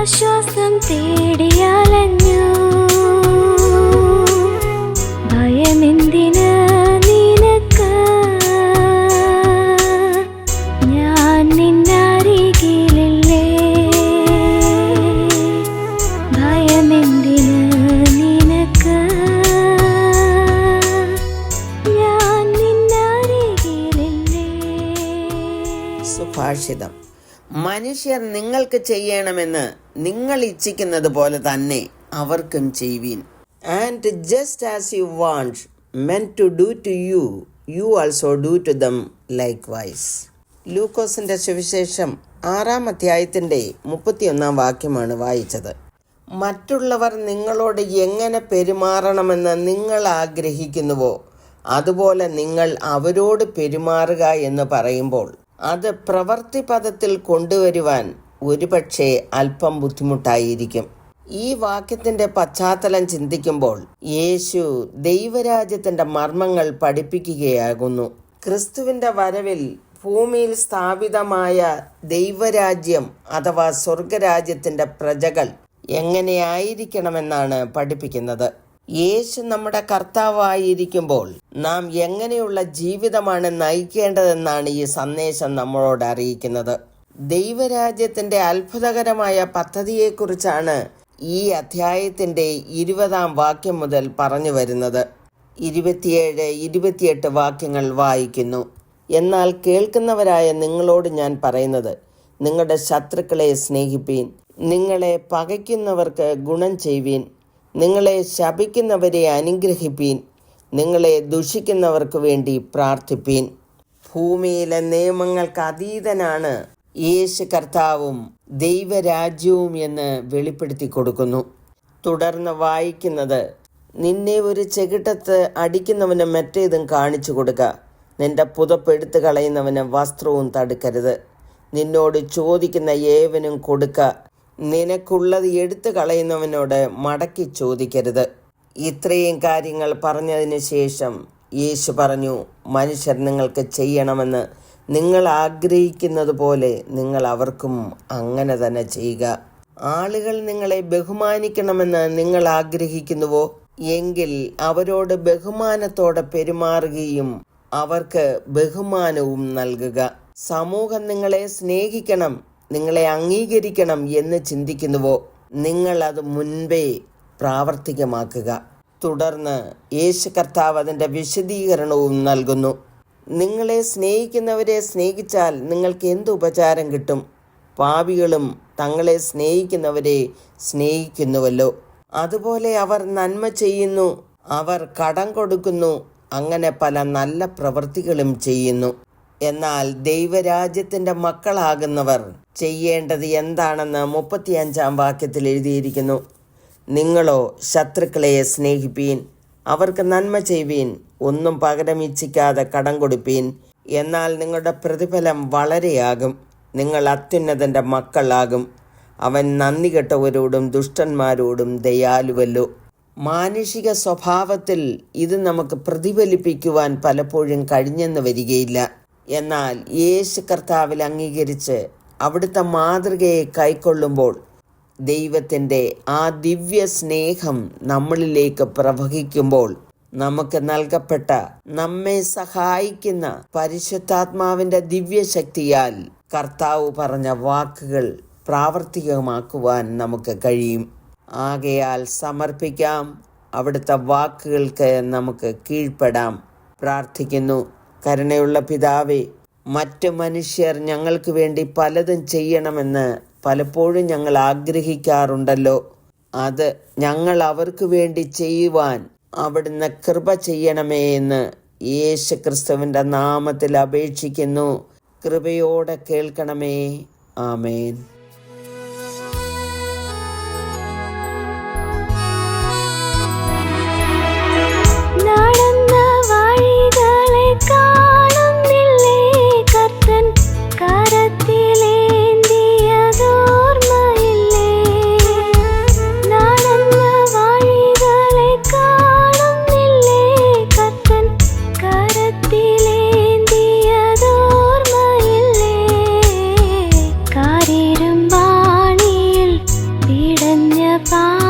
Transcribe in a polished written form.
ആശ്വാസം തേടിയാലഞ്ഞു. ഭയമെന്തിന് നിനക്ക്, ഞാൻ നിന്നരികിലില്ലേ. ഭയമെന്തിന് നിനക്ക്, ഞാൻ നിന്നരികിലില്ലേ. സുഭാഷിതം. മനുഷ്യർ നിങ്ങൾക്ക് ചെയ്യണമെന്ന് നിങ്ങൾ ഇച്ഛിക്കുന്നത് പോലെ തന്നെ അവർക്കും ചെയ്യുവീൻ. And just as you want men to do to you, you also do to them likewise. ലൂക്കോസിന്റെ സുവിശേഷം 6-ാം അധ്യായത്തിന്റെ 31-ാം വാക്യമാണ് വായിച്ചത്. മറ്റുള്ളവർ നിങ്ങളോട് എങ്ങനെ പെരുമാറണമെന്ന് നിങ്ങൾ ആഗ്രഹിക്കുന്നുവോ അതുപോലെ നിങ്ങൾ അവരോട് പെരുമാറുക എന്ന് പറയുമ്പോൾ അത് പ്രവൃത്തി പദത്തിൽ കൊണ്ടുവരുവാൻ ഒരുപക്ഷെ അല്പം ബുദ്ധിമുട്ടായിരിക്കും. ഈ വാക്യത്തിന്റെ പശ്ചാത്തലം ചിന്തിക്കുമ്പോൾ യേശു ദൈവരാജ്യത്തിന്റെ മർമ്മങ്ങൾ പഠിപ്പിക്കുകയാകുന്നു. ക്രിസ്തുവിന്റെ വരവിൽ ഭൂമിയിൽ സ്ഥാപിതമായ ദൈവരാജ്യം അഥവാ സ്വർഗരാജ്യത്തിന്റെ പ്രജകൾ എങ്ങനെയായിരിക്കണമെന്നാണ് പഠിപ്പിക്കുന്നത്. യേശു നമ്മുടെ കർത്താവായിരിക്കുമ്പോൾ നാം എങ്ങനെയുള്ള ജീവിതമാണ് നയിക്കേണ്ടതെന്നാണ് ഈ സന്ദേശം നമ്മളോട് അറിയിക്കുന്നത്. ദൈവരാജ്യത്തിന്റെ അത്ഭുതകരമായ പദ്ധതിയെക്കുറിച്ചാണ് ഈ അധ്യായത്തിന്റെ 20-ാം വാക്യം മുതൽ പറഞ്ഞു വരുന്നത്. 27-28 വാക്യങ്ങൾ വായിക്കുന്നു. എന്നാൽ കേൾക്കുന്നവരായ നിങ്ങളോട് ഞാൻ പറയുന്നത്, നിങ്ങളുടെ ശത്രുക്കളെ സ്നേഹിപ്പീൻ, നിങ്ങളെ പകയ്ക്കുന്നവർക്ക് ഗുണം ചെയ്യുവീൻ, നിങ്ങളെ ശപിക്കുന്നവരെ അനുഗ്രഹിപ്പീൻ, നിങ്ങളെ ദുഷിക്കുന്നവർക്ക് വേണ്ടി പ്രാർത്ഥിപ്പീൻ. ഭൂമിയിലെ നിയമങ്ങൾക്ക് അതീതനാണ് യേശു കർത്താവും ദൈവരാജ്യവും എന്ന് വെളിപ്പെടുത്തി കൊടുക്കുന്നു. തുടർന്ന് വായിക്കുന്നത്, നിന്നെ ഒരു ചെകിട്ടത്ത് അടിക്കുന്നവന് മറ്റേതും കാണിച്ചു കൊടുക്കുക, നിന്റെ പുതപ്പെടുത്ത് കളയുന്നവന് വസ്ത്രവും തടുക്കരുത്, നിന്നോട് ചോദിക്കുന്ന ഏവനും കൊടുക്ക, നിനക്കുള്ളത് എടുത്തു കളയുന്നവനോട് മടക്കി ചോദിക്കരുത്. ഇത്രയും കാര്യങ്ങൾ പറഞ്ഞതിന് ശേഷം യേശു പറഞ്ഞു, മനുഷ്യർ നിങ്ങൾക്ക് ചെയ്യണമെന്ന് നിങ്ങൾ ആഗ്രഹിക്കുന്നത് പോലെ നിങ്ങൾ അവർക്കും അങ്ങനെ തന്നെ ചെയ്യുക. ആളുകൾ നിങ്ങളെ ബഹുമാനിക്കണമെന്ന് നിങ്ങൾ ആഗ്രഹിക്കുന്നുവോ എങ്കിൽ അവരോട് ബഹുമാനത്തോടെ പെരുമാറുകയും അവർക്ക് ബഹുമാനവും നൽകുക. സമൂഹം നിങ്ങളെ സ്നേഹിക്കണം, നിങ്ങളെ അംഗീകരിക്കണം എന്ന് ചിന്തിക്കുന്നുവോ നിങ്ങൾ അത് മുൻപേ പ്രാവർത്തികമാക്കുക. തുടർന്ന് യേശു കർത്താവ് അതിൻ്റെ വിശദീകരണവും നൽകുന്നു. നിങ്ങളെ സ്നേഹിക്കുന്നവരെ സ്നേഹിച്ചാൽ നിങ്ങൾക്ക് എന്ത് ഉപചാരം കിട്ടും? പാപികളും തങ്ങളെ സ്നേഹിക്കുന്നവരെ സ്നേഹിക്കുന്നുവല്ലോ. അതുപോലെ അവർ നന്മ ചെയ്യുന്നു, അവർ കടം കൊടുക്കുന്നു, അങ്ങനെ പല നല്ല പ്രവൃത്തികളും ചെയ്യുന്നു. എന്നാൽ ദൈവരാജ്യത്തിൻ്റെ മക്കളാകുന്നവർ ചെയ്യേണ്ടത് എന്താണെന്ന് 35-ാം വാക്യത്തിൽ എഴുതിയിരിക്കുന്നു. നിങ്ങളോ ശത്രുക്കളെ സ്നേഹിപ്പീൻ, അവർക്ക് നന്മ ചെയ്യുവീൻ, ഒന്നും പകരം ഇച്ഛിക്കാതെ കടം കൊടുപ്പീൻ, എന്നാൽ നിങ്ങളുടെ പ്രതിഫലം വളരെയാകും, നിങ്ങൾ അത്യുന്നതൻ്റെ മക്കളാകും. അവൻ നന്ദി കെട്ടവരോടും ദുഷ്ടന്മാരോടും ദയാലുവല്ലോ. മാനുഷിക സ്വഭാവത്തിൽ ഇത് നമുക്ക് പ്രതിഫലിപ്പിക്കുവാൻ പലപ്പോഴും കഴിഞ്ഞെന്ന് വരികയില്ല. എന്നാൽ യേശു കർത്താവിൽ അംഗീകരിച്ച് അവിടുത്തെ മാതൃകയെ കൈക്കൊള്ളുമ്പോൾ ദൈവത്തിൻ്റെ ആ ദിവ്യ സ്നേഹം നമ്മളിലേക്ക് പ്രവഹിക്കുമ്പോൾ നമുക്ക് നൽകപ്പെട്ട നമ്മെ സഹായിക്കുന്ന പരിശുദ്ധാത്മാവിൻ്റെ ദിവ്യശക്തിയാൽ കർത്താവ് പറഞ്ഞ വാക്കുകൾ പ്രാവർത്തികമാക്കുവാൻ നമുക്ക് കഴിയും. ആകയാൽ സമർപ്പിക്കാം, അവിടുത്തെ വാക്കുകൾക്ക് നമുക്ക് കീഴ്പ്പെടാം. പ്രാർത്ഥിക്കുന്നു. കരുണയുള്ള പിതാവേ, മറ്റു മനുഷ്യർ ഞങ്ങൾക്ക് വേണ്ടി പലതും ചെയ്യണമെന്ന് പലപ്പോഴും ഞങ്ങൾ ആഗ്രഹിക്കാറുണ്ടല്ലോ. അത് ഞങ്ങൾ അവർക്ക് വേണ്ടി ചെയ്യുവാൻ അവിടുന്ന് കൃപ ചെയ്യണമേ എന്ന് യേശു ക്രിസ്തുവിൻ്റെ നാമത്തിൽ അപേക്ഷിക്കുന്നു. കൃപയോടെ കേൾക്കണമേ. ആമേൻ. കാര്യം പാ